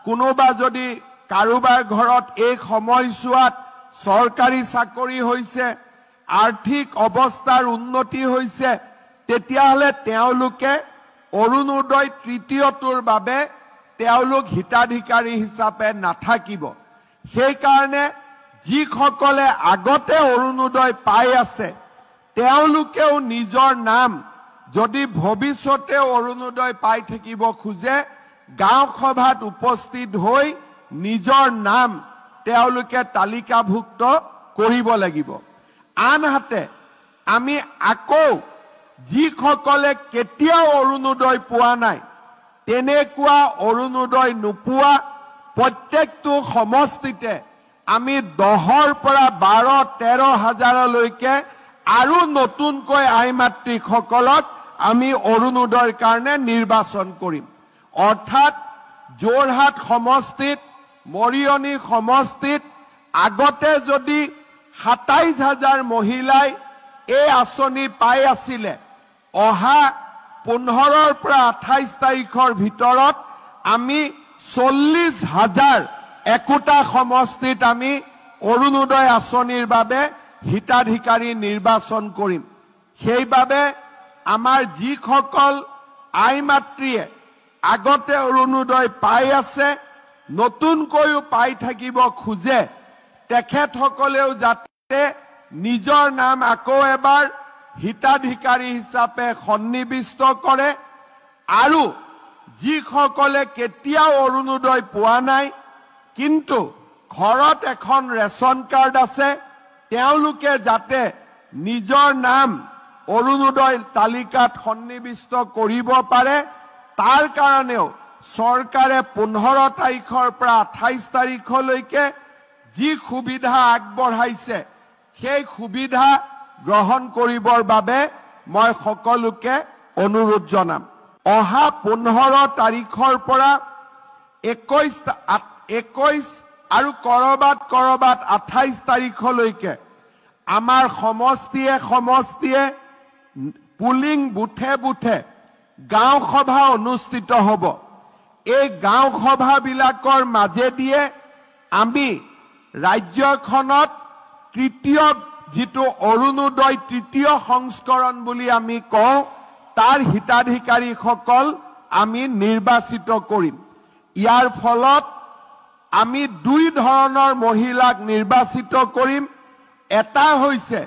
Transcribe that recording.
কোনোবা যদি কাৰোবাৰ ঘৰত এই সময়ছোৱাত চৰকাৰী চাকৰি হৈছে, আৰ্থিক অৱস্থাৰ উন্নতি হৈছে, তেতিয়াহ'লে তেওঁলোকে অৰুণোদয় তৃতীয়টোৰ বাবে তেওঁলোক হিতাধিকাৰী হিচাপে নাথাকিব। সেইকাৰণে যিসকলে আগতে অৰুণোদয় পাই আছে তেওঁলোকেও নিজৰ নাম যদি ভৱিষ্যতে অৰুণোদয় পাই থাকিব খোজে, গাঁও সভাত উপস্থিত হৈ নিজৰ নাম তেওঁলোকে তালিকাভুক্ত কৰিব লাগিব। আনহাতে আমি আকৌ যিসকলে কেতিয়াও অৰুণোদয় পোৱা নাই, তেনেকুৱা অৰুণোদয় নোপোৱা প্ৰত্যেকটো সমষ্টিতে আমি 10ৰ পৰা 12-13 হাজাৰলৈকে আৰু নতুনকৈ আই মাতৃসকলক আমি অৰুণোদয়ৰ কাৰণে নিৰ্বাচন কৰিম। অৰ্থাৎ যোৰহাট সমষ্টিত, মৰিয়নি সমষ্টিত আগতে যদি 27,000 মহিলাই এই আঁচনি পাই আছিলে, অহা 15ৰ পৰা 28 তাৰিখৰ ভিতৰত আমি 40,000 একোটা সমষ্টিত আমি অৰুণোদয় আঁচনিৰ বাবে হিতাধিকাৰী নিৰ্বাচন কৰিম। সেইবাবে আমাৰ যিসকল আই মাতৃয়ে আগতে অৰুণোদয় পাই আছে, নতুনকৈও পাই থাকিব খোজে, তেখেতসকলেও যাতে নিজৰ নাম আকৌ এবাৰ হিতাধিকাৰী হিচাপে সন্নিবিষ্ট কৰে, আৰু যিসকলে কেতিয়াও অৰুণোদয় পোৱা নাই কিন্তু ঘৰত এখন ৰেচন কাৰ্ড আছে, তেওঁলোকে যাতে নিজৰ নাম অৰুণোদয় তালিকাত সন্নিবিষ্ট কৰিব পাৰে, তাৰ কাৰণেও চৰকাৰে 15 তাৰিখৰ পৰা 28 তাৰিখলৈকে যি সুবিধা আগবঢ়াইছে সেই সুবিধা গ্ৰহণ কৰিবৰ বাবে মই সকলোকে অনুৰোধ জনাম। অহা 15 তাৰিখৰ পৰা 21 আৰু কৰবাত 28 তাৰিখলৈকে আমাৰ সমষ্টিয়ে পুলিং বুথে গাঁও সভা অনুষ্ঠিত হ'ব। এই গাঁও সভাবিলাকৰ মাজেদিয়ে আমি ৰাজ্যখনত তৃতীয় যিটো অৰুণোদয় তৃতীয় সংস্কৰণ বুলি আমি কওঁ, তাৰ হিতাধিকাৰীসকল আমি নিৰ্বাচিত কৰিম। ইয়াৰ ফলত আমি দুই ধৰণৰ মহিলাক নিৰ্বাচিত কৰিম। এটা হৈছে